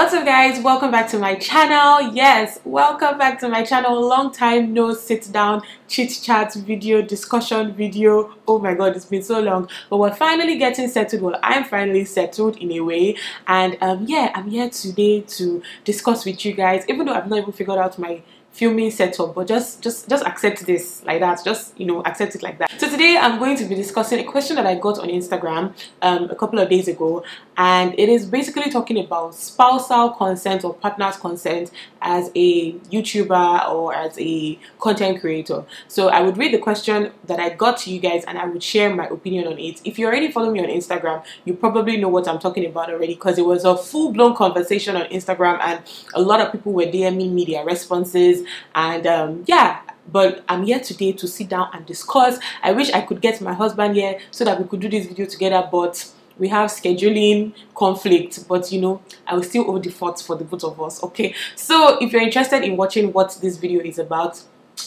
What's up guys, welcome back to my channel. Yes, welcome back to my channel. Long time no sit down chit chat video, discussion video. Oh my god, it's been so long, but we're finally getting settled. Well, I'm finally settled in a way, and yeah, I'm here today to discuss with you guys, even though I've not even figured out my filming setup, but just accept this like that, just accept it like that. So today I'm going to be discussing a question that I got on Instagram a couple of days ago, and it is basically talking about spousal consent or partner's consent as a YouTuber or as a content creator. So I would read the question that I got to you guys and I would share my opinion on it. If you already follow me on Instagram, you probably know what I'm talking about already, because it was a full-blown conversation on Instagram and a lot of people were DMing me their responses. And yeah, but I'm here today to sit down and discuss. I wish I could get my husband here so that we could do this video together, but we have scheduling conflict. But I will still hold the fort for the both of us. Okay, so if you're interested in watching what this video is about,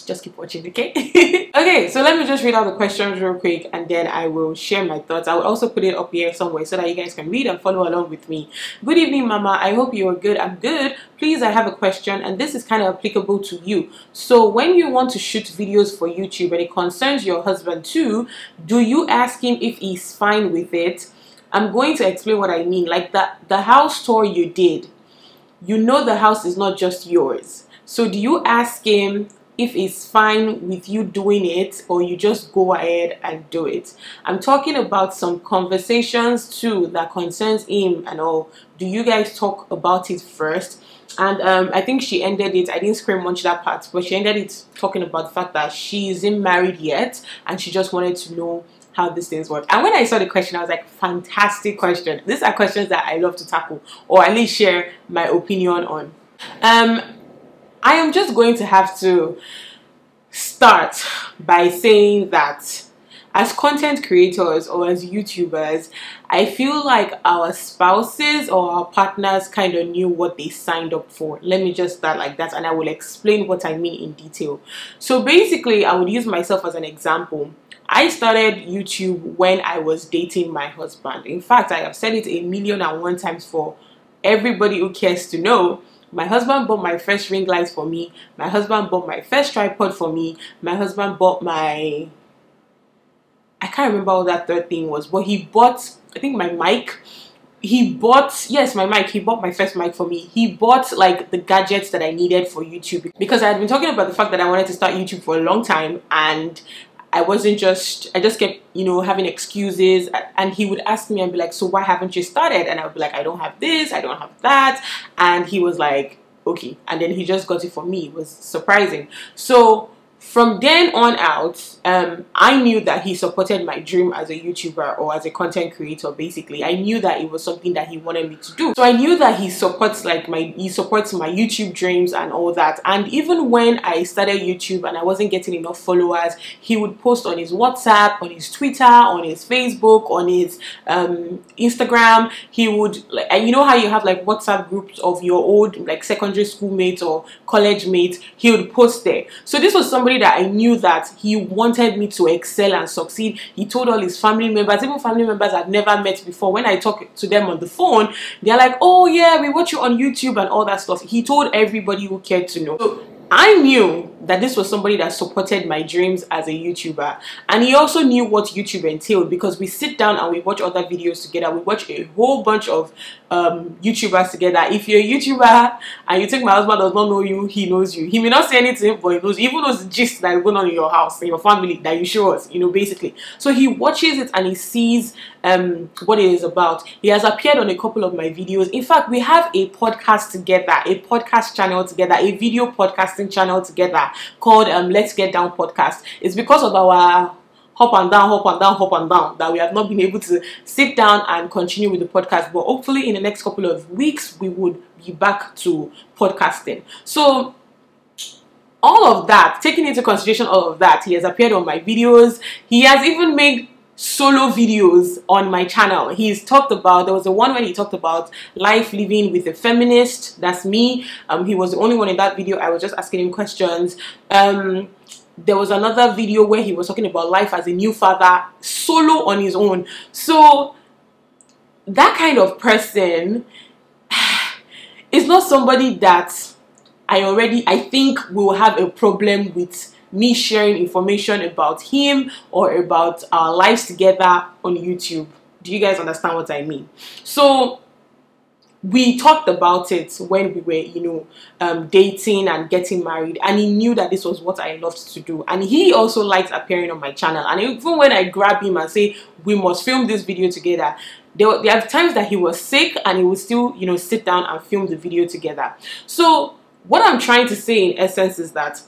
just keep watching, okay? Okay, so let me just read out the questions real quick and then I will share my thoughts. I will also put it up here somewhere so that you guys can read and follow along with me. Good evening, Mama. I hope you are good. I'm good. Please, I have a question, and this is kind of applicable to you. So when you want to shoot videos for YouTube and it concerns your husband too, do you ask him if he's fine with it? I'm going to explain what I mean. Like the house tour you did, the house is not just yours. So do you ask him if it's fine with you doing it, or you just go ahead and do it? I'm talking about some conversations too that concerns him and all. Do you guys talk about it first? And I think she ended it, I didn't scream much that part, but she ended it talking about the fact that she isn't married yet and she just wanted to know how these things work. And when I saw the question, I was like, fantastic question. These are questions that I love to tackle, or at least share my opinion on. I am just going to have to start by saying that as content creators or as YouTubers, I feel like our spouses or our partners kind of knew what they signed up for. Let me just start like that and I will explain what I mean in detail. So basically, I would use myself as an example. I started YouTube when I was dating my husband. In fact, I have said it 1,000,001 times for everybody who cares to know. My husband bought my first ring light for me. My husband bought my first tripod for me. My husband bought my... I can't remember what that third thing was, but he bought, I think, my mic. He bought, yes, my mic. He bought my first mic for me. He bought like the gadgets that I needed for YouTube, because I had been talking about the fact that I wanted to start YouTube for a long time, and I just kept, having excuses, and he would ask me and be like, so why haven't you started? And I would be like, I don't have this, I don't have that. And he was like, okay. And then he just got it for me. It was surprising. So from then on out, I knew that he supported my dream as a YouTuber or as a content creator. Basically, I knew that it was something that he wanted me to do. So I knew that he supports my YouTube dreams and all that. And even when I started YouTube and I wasn't getting enough followers, he would post on his WhatsApp, on his Twitter, on his Facebook, on his Instagram. He would, like, you know how you have like WhatsApp groups of your old like secondary school mates or college mates, he would post there. So this was somebody that I knew that he wanted me to excel and succeed. He told all his family members, even family members I've never met before. When I talk to them on the phone, they're like, oh yeah, we watch you on YouTube and all that stuff. He told everybody who cared to know. So I knew that this was somebody that supported my dreams as a YouTuber, and he also knew what YouTube entailed, because we sit down and we watch other videos together. We watch a whole bunch of YouTubers together. If you're a YouTuber and you think my husband does not know you, he knows you. He may not say anything, but he knows, even those gist that is going on in your house, in your family, that you show us, basically. So he watches it and he sees what it is about. He has appeared on a couple of my videos. In fact, we have a podcast together, a podcast channel together, a video podcasting channel together called Let's Get Down Podcast. It's because of our hop and down that we have not been able to sit down and continue with the podcast, but hopefully in the next couple of weeks we would be back to podcasting. So all of that, taking into consideration all of that, he has appeared on my videos. He has even made solo videos on my channel. He's talked about, there was the one when he talked about life living with a feminist. That's me. He was the only one in that video. I was just asking him questions. There was another video where he was talking about life as a new father, solo on his own. So that kind of person, it's not somebody that I think will have a problem with me sharing information about him or about our lives together on YouTube. Do you guys understand what I mean? So we talked about it when we were, dating and getting married, and he knew that this was what I loved to do, and he also likes appearing on my channel. And even when I grab him and say we must film this video together, there are times that he was sick and he would still, sit down and film the video together. So what I'm trying to say in essence is that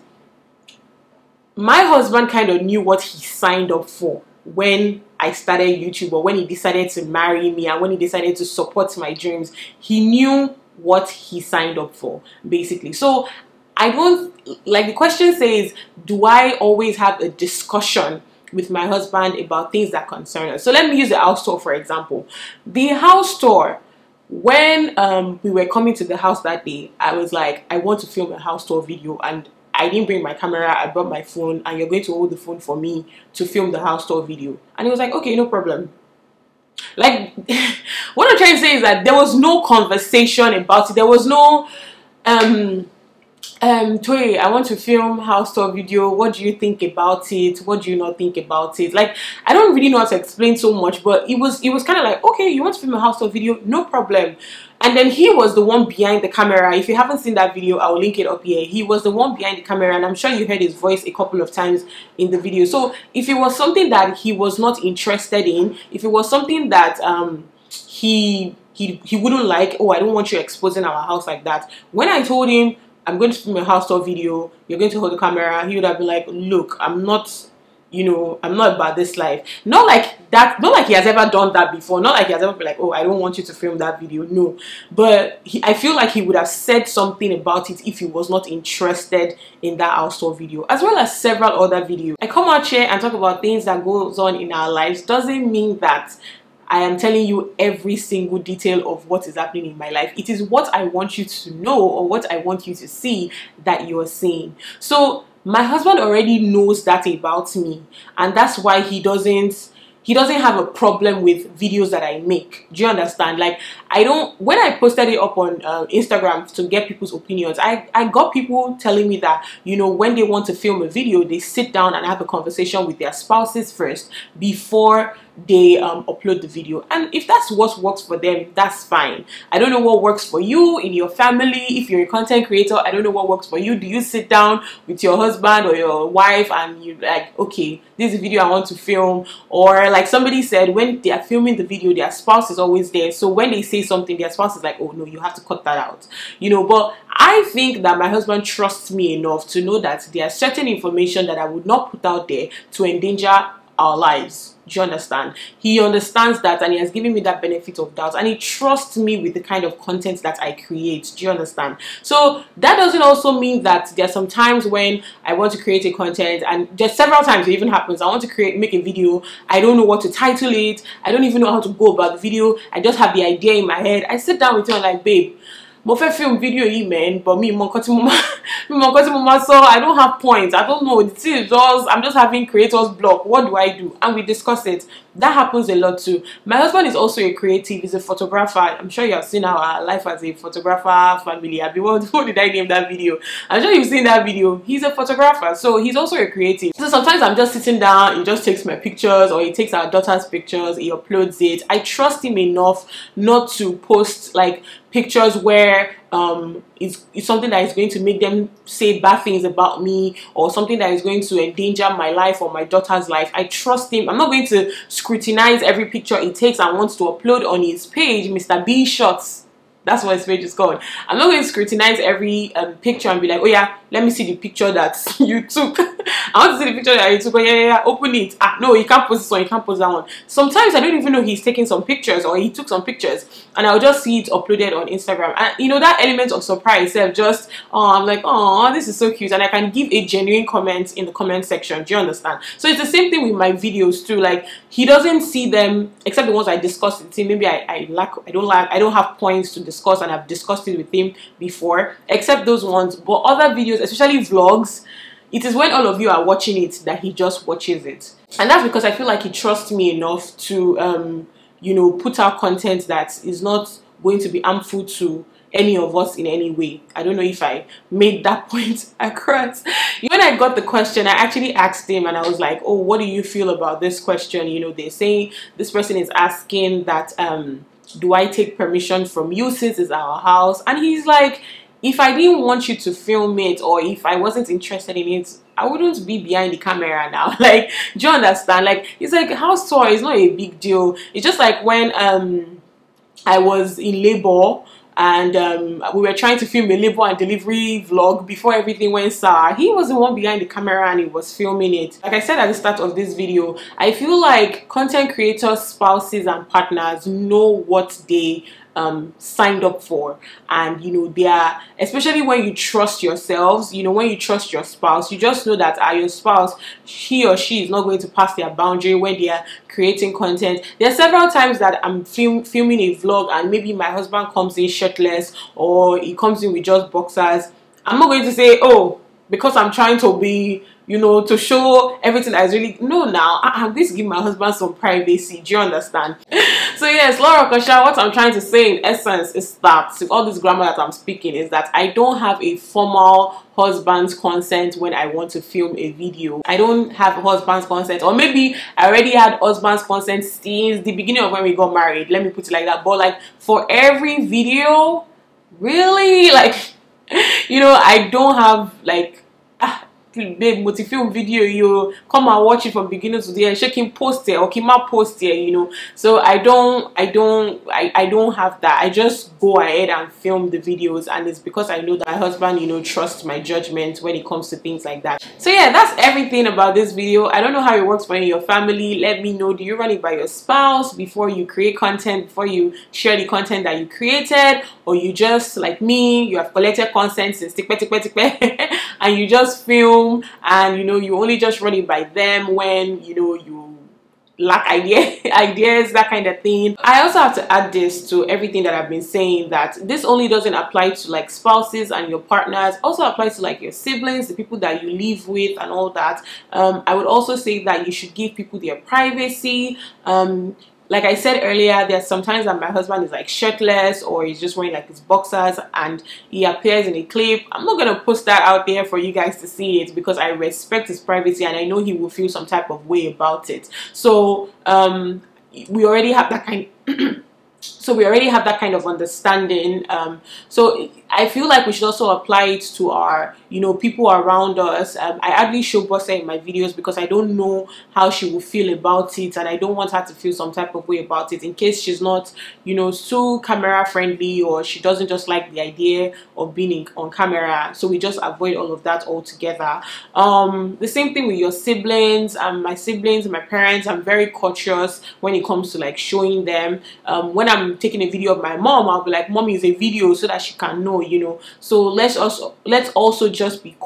my husband kind of knew what he signed up for when I started YouTube, or when he decided to marry me and when he decided to support my dreams. He knew what he signed up for, basically. So I don't, like the question says, do I always have a discussion with my husband about things that concern us? So let me use the house tour for example. The house tour, when we were coming to the house that day, I was like, I want to film a house tour video, and I didn't bring my camera, I brought my phone, and you're going to hold the phone for me to film the house tour video. And he was like, okay, no problem. Like, what I'm trying to say is that there was no conversation about it. There was no, Toy, I want to film house tour video. What do you think about it? What do you not think about it? Like, I don't really know how to explain so much, but it was kind of like, okay, you want to film a house tour video? No problem. And then he was the one behind the camera. If you haven't seen that video, I'll link it up here. He was the one behind the camera, and I'm sure you heard his voice a couple of times in the video. So if it was something that he was not interested in, if it was something that he wouldn't like, oh, I don't want you exposing our house like that. When I told him I'm going to film a house tour video, you're going to hold the camera, he would have been like, look, I'm not, I'm not about this life. Not like that, not like he has ever done that before, not like he has ever been like, oh, I don't want you to film that video. No, but I feel like he would have said something about it if he was not interested in that house tour video, as well as several other videos. I come out here and talk about things that goes on in our lives doesn't mean that I am telling you every single detail of what is happening in my life. It is what I want you to know, or what I want you to see, that you're seeing. So my husband already knows that about me, and that's why he doesn't have a problem with videos that I make. Do you understand? Like, when I posted it up on Instagram to get people's opinions, I got people telling me that, when they want to film a video, they sit down and have a conversation with their spouses first before they upload the video. And if that's what works for them, that's fine. I don't know what works for you in your family. If you're a content creator, I don't know what works for you. Do you sit down with your husband or your wife and you like, okay, this is a video I want to film? Or like somebody said, when they are filming the video, their spouse is always there. So when they say something, their spouse is like, oh no, you have to cut that out. But I think that my husband trusts me enough to know that there are certain information that I would not put out there to endanger our lives. Do you understand? He understands that, and he has given me that benefit of doubt, and he trusts me with the kind of content that I create. Do you understand? So that doesn't also mean that there are some times when I want to create a content, and just several times it even happens, I want to make a video, I don't know what to title it, I don't even know how to go about the video, I just have the idea in my head. I sit down with him and like, babe, mo fẹ́ film video yìí, man, but me mo nǹkan tí mo máa sọ, I don't have points, I don't know, I'm just having creator's block. What do I do? And we discuss it. That happens a lot too. My husband is also a creative. He's a photographer. I'm sure you have seen our life as a photographer family. What did I name that video? I'm sure you've seen that video. He's a photographer, so he's also a creative. So sometimes I'm just sitting down, he just takes my pictures, or he takes our daughter's pictures, he uploads it. I trust him enough not to post like pictures where it's something that is going to make them say bad things about me, or something that is going to endanger my life or my daughter's life. I trust him. I'm not going to scrutinize every picture he takes and wants to upload on his page, Mr. B Shots. That's what his page is called. I'm not going to scrutinize every picture and be like, oh yeah, let me see the picture that you took. I want to see the picture that you took. Oh yeah, open it. Ah, no, you can't post this one, you can't post that one. Sometimes I don't even know he's taking some pictures, or he took some pictures, and I'll just see it uploaded on Instagram. And that element of surprise, just, I'm like, oh, this is so cute. And I can give a genuine comment in the comment section. Do you understand? So it's the same thing with my videos too. Like, he doesn't see them, except the ones I discussed with him. Maybe I don't have points to discuss, and I've discussed it with him before, except those ones. But other videos, especially vlogs, it is when all of you are watching it that he just watches it. And that's because I feel like he trusts me enough to put out content that is not going to be harmful to any of us in any way. I don't know if I made that point across. When I got the question, I actually asked him and I was like, oh, what do you feel about this question? You know, they're saying this person is asking that do I take permission from you since it's our house? And he's like, if I didn't want you to film it, or if I wasn't interested in it, I wouldn't be behind the camera now. Like, do you understand? Like, it's like house tour is not a big deal. It's just like when I was in labor and we were trying to film a labor and delivery vlog before everything went sour. He was the one behind the camera and he was filming it. Like I said at the start of this video, I feel like content creators, spouses and partners know what they signed up for, and you know, they are, especially when you trust yourselves, you know, when you trust your spouse, you just know that your spouse, he or she is not going to pass their boundary when they are creating content. There are several times that I'm filming a vlog and maybe my husband comes in shirtless or he comes in with just boxers. I'm not going to say, oh, because I'm trying to be, you know, to show everything that is really, no, now I'm going to give my husband some privacy. Do you understand? So yes, Laura Kosha, what I'm trying to say in essence is that all this grammar that I'm speaking is that I don't have a formal husband's consent when I want to film a video. I don't have husband's consent, or maybe I already had husband's consent since the beginning of when we got married. Let me put it like that. But like for every video, really, like, you know, I don't have like, babe, multi-film video, you come and watch it from beginning to the end, shaking post here or Kima post here, you know. So I don't have that. I just go ahead and film the videos, and it's because I know that my husband, you know, trusts my judgment when it comes to things like that. So yeah, that's everything about this video. I don't know how it works for you and your family. Let me know, do you run it by your spouse before you create content, before you share the content that you created, or you just like me, you have collected consent since and you just film, and you know, you only just run it by them when you know you lack ideas, that kind of thing. I also have to add this to everything that I've been saying, that this only doesn't apply to like spouses and your partners, also applies to like your siblings, the people that you live with and all that. I would also say that you should give people their privacy. Like I said earlier, there's sometimes that my husband is like shirtless or he's just wearing like his boxers and he appears in a clip. I'm not going to post that out there for you guys to see it because I respect his privacy and I know he will feel some type of way about it. So we already have that kind of understanding. So I feel like we should also apply it to our, you know, people around us. I hardly show Bossa in my videos because I don't know how she will feel about it, and I don't want her to feel some type of way about it in case she's not, you know, so camera friendly, or she doesn't just like the idea of being on camera. So we just avoid all of that altogether. The same thing with your siblings. My siblings and my parents, I'm very cautious when it comes to like showing them. When I'm taking a video of my mom, I'll be like, mommy, is a video so that she can know, you know. So let's also just be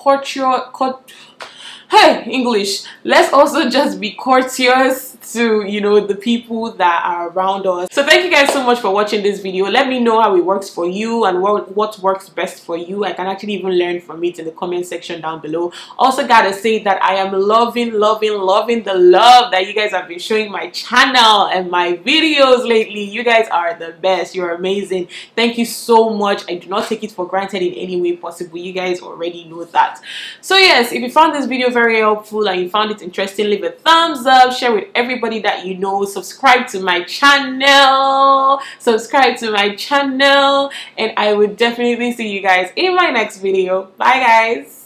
let's also just be courteous to, you know, the people that are around us. So thank you guys so much for watching this video. Let me know how it works for you and what works best for you. I can actually even learn from it in the comment section down below. Also gotta say that I am loving the love that you guys have been showing my channel and my videos lately. You guys are the best. You're amazing. Thank you so much. I do not take it for granted in any way possible. You guys already know that. So yes, if you found this video very helpful and you found it interesting, leave a thumbs up, share with everybody that you know, subscribe to my channel, and I will definitely see you guys in my next video. Bye guys.